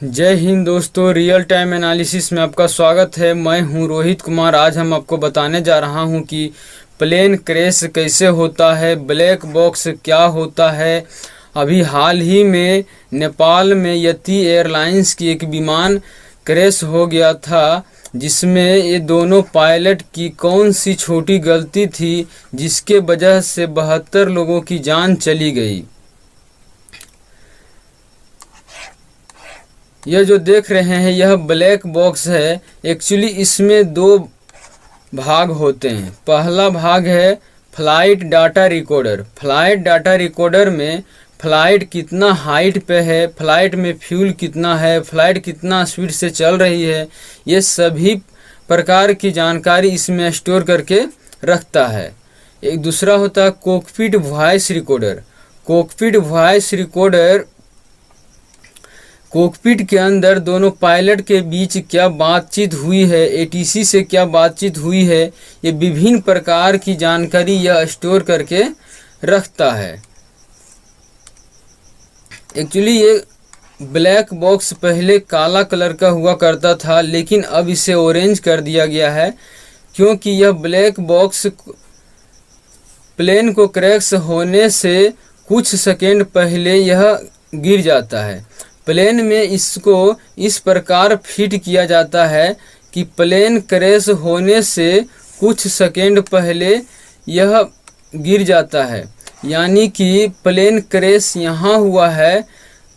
जय हिंद दोस्तों, real time analysis में आपका स्वागत है। मैं हूं रोहित कुमार। आज हम आपको बताने जा रहा हूं कि प्लेन क्रैश कैसे होता है, ब्लैक बॉक्स क्या होता है। अभी हाल ही में नेपाल में यति एयरलाइंस की एक विमान क्रैश हो गया था, जिसमें ये दोनों पायलट की कौन सी छोटी गलती थी जिसके वजह से 72 लोगों की जान चली गई। यह जो देख रहे हैं यह ब्लैक बॉक्स है। एक्चुअली इसमें दो भाग होते हैं। पहला भाग है flight data recorder. Flight data recorder में फ्लाइट कितना हाइट पे है, फ्लाइट में फ्यूल कितना है, फ्लाइट कितना स्पीड से चल रही है, ये सभी प्रकार की जानकारी इसमें स्टोर करके रखता है। एक दूसरा होता है cockpit voice recorder. Cockpit voice recorder cockpit के अंदर दोनों पायलट के बीच क्या बातचीत हुई है, एटीसी से क्या बातचीत हुई है, ये विभिन्न प्रकार की जानकारी यह स्टोर करके रखता है। एक्चुअली ये ब्लैक बॉक्स पहले काला कलर का हुआ करता था, लेकिन अब इसे ऑरेंज कर दिया गया है, क्योंकि यह ब्लैक बॉक्स प्लेन को क्रैश होने से कुछ सेकेंड पहले यह गिर जाता है। प्लेन में इसको इस प्रकार फिट किया जाता है कि प्लेन क्रैश होने से कुछ सेकेंड पहले यह गिर जाता है। यानी कि प्लेन क्रैश यहाँ हुआ है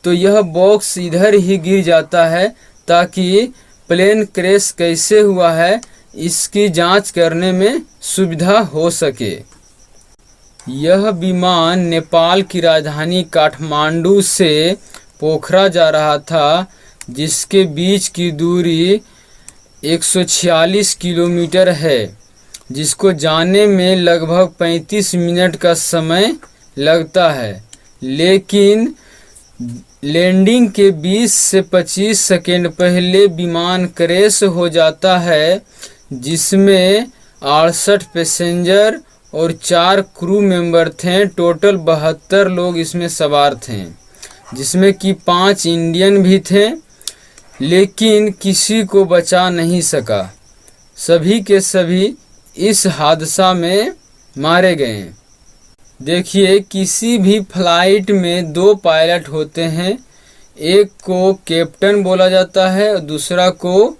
तो यह बॉक्स इधर ही गिर जाता है, ताकि प्लेन क्रैश कैसे हुआ है इसकी जांच करने में सुविधा हो सके। यह विमान नेपाल की राजधानी काठमांडू से पोखरा जा रहा था, जिसके बीच की दूरी 146 किलोमीटर है, जिसको जाने में लगभग 35 मिनट का समय लगता है। लेकिन लैंडिंग के 20 से 25 सेकेंड पहले विमान क्रैश हो जाता है, जिसमें 68 पैसेंजर और 4 क्रू मेंबर थे। टोटल 72 लोग इसमें सवार थे, जिसमें कि 5 इंडियन भी थे, लेकिन किसी को बचा नहीं सका। सभी के सभी इस हादसा में मारे गए। देखिए, किसी भी फ्लाइट में 2 पायलट होते हैं। एक को कैप्टन बोला जाता है और दूसरा को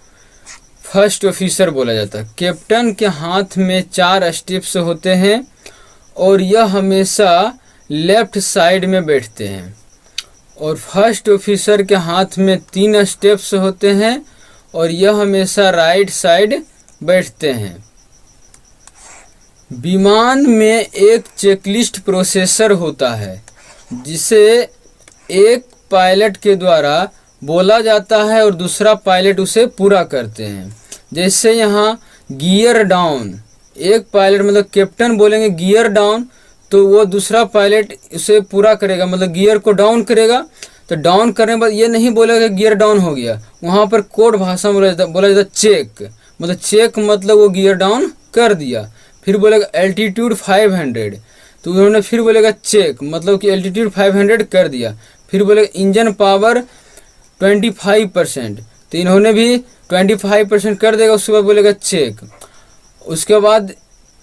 फर्स्ट ऑफिसर बोला जाता है। कैप्टन के हाथ में 4 स्टेप्स होते हैं और यह हमेशा लेफ्ट साइड में बैठते हैं, और फर्स्ट ऑफिसर के हाथ में 3 स्टेप्स होते हैं और यह हमेशा राइट साइड बैठते हैं। विमान में एक चेकलिस्ट प्रोसेसर होता है, जिसे एक पायलट के द्वारा बोला जाता है और दूसरा पायलट उसे पूरा करते हैं। जैसे यहाँ गियर डाउन, एक पायलट मतलब कैप्टन बोलेंगे गियर डाउन, तो वो दूसरा पायलट उसे पूरा करेगा, मतलब गियर को डाउन करेगा। तो डाउन करने के बाद ये नहीं बोलेगा कि गियर डाउन हो गया, वहाँ पर कोड भाषा में बोला जाता चेक, मतलब चेक मतलब वो गियर डाउन कर दिया। फिर बोलेगा एल्टीट्यूड 500, तो उन्होंने फिर बोलेगा चेक, मतलब कि एल्टीट्यूड 500 कर दिया। फिर बोलेगा इंजन पावर 25%, तो इन्होंने भी 25% कर देगा। उसके बाद बोलेगा चेक। उसके बाद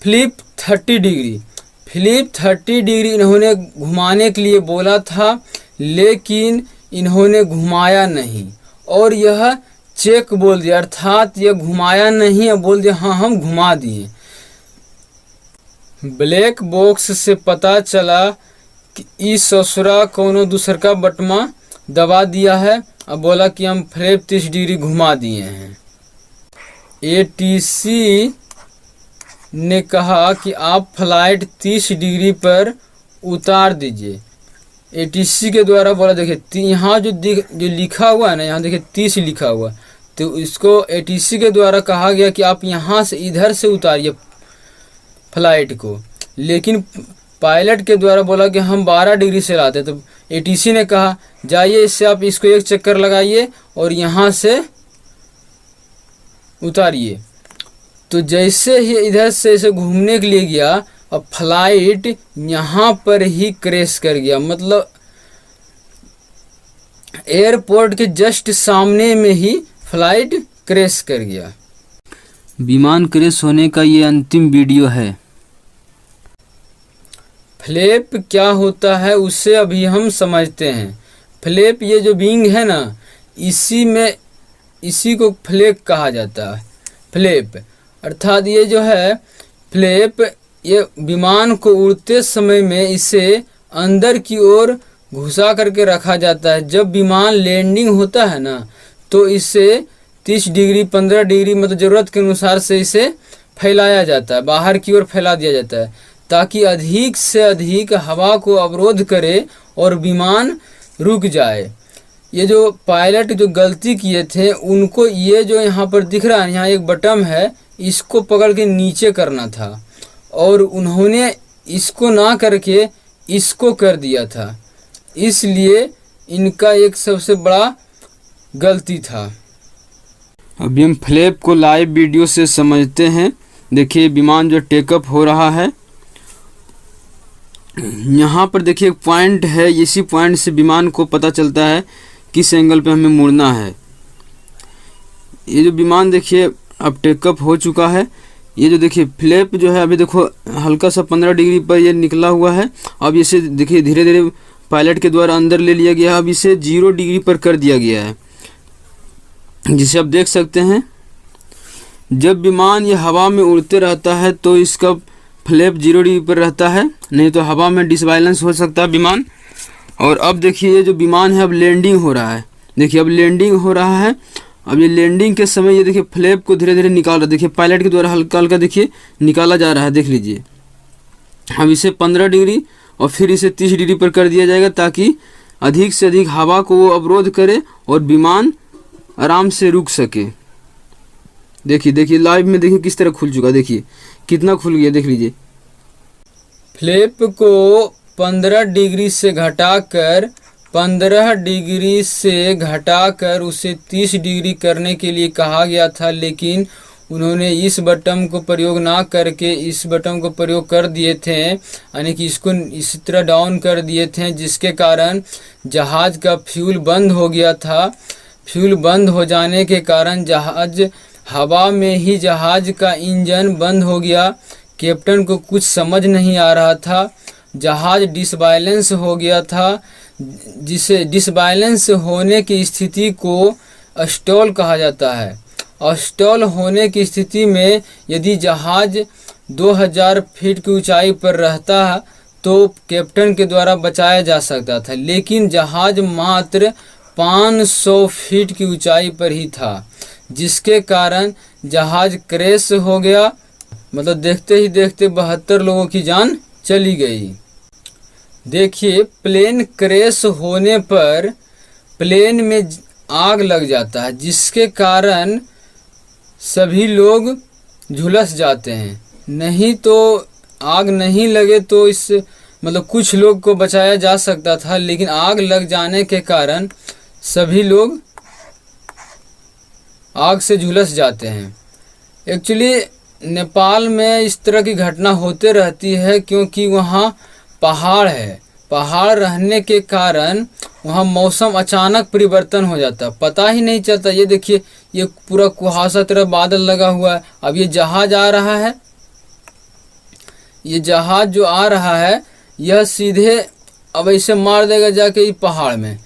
फ्लिप 30 डिग्री, फ्लिप 30 डिग्री इन्होंने घुमाने के लिए बोला था, लेकिन इन्होंने घुमाया नहीं और यह चेक बोल दिया, अर्थात यह घुमाया नहीं और बोल दिया हाँ हम घुमा दिए। ब्लैक बॉक्स से पता चला कि इस ससुरा कोनो दूसर का बटमा दबा दिया है और बोला कि हम फ्लिप 30 डिग्री घुमा दिए हैं। एटीसी ने कहा कि आप फ्लाइट 30 डिग्री पर उतार दीजिए। एटीसी के द्वारा बोला, देखिए यहाँ जो लिखा हुआ है ना, यहाँ देखिए 30 लिखा हुआ, तो इसको एटीसी के द्वारा कहा गया कि आप यहाँ से इधर से उतारिए फ्लाइट को। लेकिन पायलट के द्वारा बोला कि हम 12 डिग्री से लाते, तो एटीसी ने कहा जाइए इससे आप इसको एक चक्कर लगाइए और यहाँ से उतारिए। तो जैसे ही इधर से इसे घूमने के लिए गया, अब फ्लाइट यहाँ पर ही क्रैश कर गया। मतलब एयरपोर्ट के जस्ट सामने में ही फ्लाइट क्रैश कर गया। विमान क्रैश होने का ये अंतिम वीडियो है। फ्लैप क्या होता है उसे अभी हम समझते हैं। फ्लैप ये जो विंग है ना, इसी को फ्लैप कहा जाता है। फ्लैप अर्थात ये जो है फ्लैप, ये विमान को उड़ते समय में इसे अंदर की ओर घुसा करके रखा जाता है। जब विमान लैंडिंग होता है ना, तो इसे 30 डिग्री 15 डिग्री मतलब ज़रूरत के अनुसार से इसे फैलाया जाता है, बाहर की ओर फैला दिया जाता है, ताकि अधिक से अधिक हवा को अवरोध करे और विमान रुक जाए। ये जो पायलट जो गलती किए थे उनको ये जो यहाँ पर दिख रहा है, यहाँ एक बटन है, इसको पकड़ के नीचे करना था और उन्होंने इसको ना करके इसको कर दिया था, इसलिए इनका एक सबसे बड़ा गलती था। अभी हम फ्लैप को लाइव वीडियो से समझते हैं। देखिए विमान जो टेकअप हो रहा है, यहाँ पर देखिए एक पॉइंट है, इसी पॉइंट से विमान को पता चलता है किस एंगल पे हमें मुड़ना है। ये जो विमान देखिए अब टेकअप हो चुका है। ये जो देखिए फ्लैप जो है अभी देखो हल्का सा 15 डिग्री पर ये निकला हुआ है। अब इसे देखिए धीरे धीरे पायलट के द्वारा अंदर ले लिया गया। अब इसे 0 डिग्री पर कर दिया गया है, जिसे आप देख सकते हैं। जब विमान ये हवा में उड़ते रहता है तो इसका फ्लैप 0 डिग्री पर रहता है, नहीं तो हवा में डिसबैलेंस हो सकता है विमान। और अब देखिए ये जो विमान है अब लैंडिंग हो रहा है। देखिए अब लैंडिंग हो रहा है। अब ये लैंडिंग के समय ये देखिए फ्लैप को धीरे धीरे निकाल रहा है। देखिए पायलट के द्वारा हल्का हल्का देखिए निकाला जा रहा है, देख लीजिए। अब इसे 15 डिग्री और फिर इसे 30 डिग्री पर कर दिया जाएगा, ताकि अधिक से अधिक हवा को वो अवरोध करे और विमान आराम से रुक सके। देखिए लाइव में देखिए किस तरह खुल चुका, देखिए कितना खुल गया, देख लीजिए। फ्लैप को 15 डिग्री से घटाकर 15 डिग्री से घटाकर उसे 30 डिग्री करने के लिए कहा गया था, लेकिन उन्होंने इस बटन को प्रयोग ना करके इस बटन को प्रयोग कर दिए थे, यानी कि इसको इस तरह डाउन कर दिए थे, जिसके कारण जहाज़ का फ्यूल बंद हो गया था। फ्यूल बंद हो जाने के कारण जहाज़ हवा में ही जहाज़ का इंजन बंद हो गया। कैप्टन को कुछ समझ नहीं आ रहा था, जहाज़ डिसबैलेंस हो गया था, जिसे डिसबैलेंस होने की स्थिति को स्टॉल कहा जाता है। स्टॉल होने की स्थिति में यदि जहाज़ 2000 फीट की ऊंचाई पर रहता तो कैप्टन के द्वारा बचाया जा सकता था, लेकिन जहाज़ मात्र 500 फीट की ऊंचाई पर ही था, जिसके कारण जहाज़ क्रैश हो गया। मतलब देखते ही देखते 72 लोगों की जान चली गई। देखिए प्लेन क्रैश होने पर प्लेन में आग लग जाता है, जिसके कारण सभी लोग झुलस जाते हैं। नहीं तो आग नहीं लगे तो इस मतलब कुछ लोग को बचाया जा सकता था, लेकिन आग लग जाने के कारण सभी लोग आग से झुलस जाते हैं। एक्चुअली नेपाल में इस तरह की घटना होते रहती है, क्योंकि वहाँ पहाड़ है। पहाड़ रहने के कारण वहाँ मौसम अचानक परिवर्तन हो जाता है, पता ही नहीं चलता। ये देखिए ये पूरा कुहासा तरह बादल लगा हुआ है। अब ये जहाज आ रहा है, ये जहाज जो आ रहा है यह सीधे अब ऐसे मार देगा जाके पहाड़ में,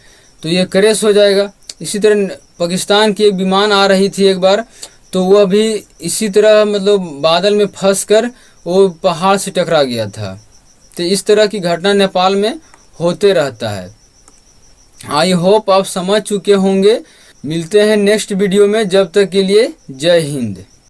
तो ये क्रैश हो जाएगा। इसी तरह पाकिस्तान की एक विमान आ रही थी एक बार, तो वह भी इसी तरह मतलब बादल में फंस कर वो पहाड़ से टकरा गया था। तो इस तरह की घटना नेपाल में होते रहता है। आई होप आप समझ चुके होंगे। मिलते हैं नेक्स्ट वीडियो में, जब तक के लिए जय हिंद।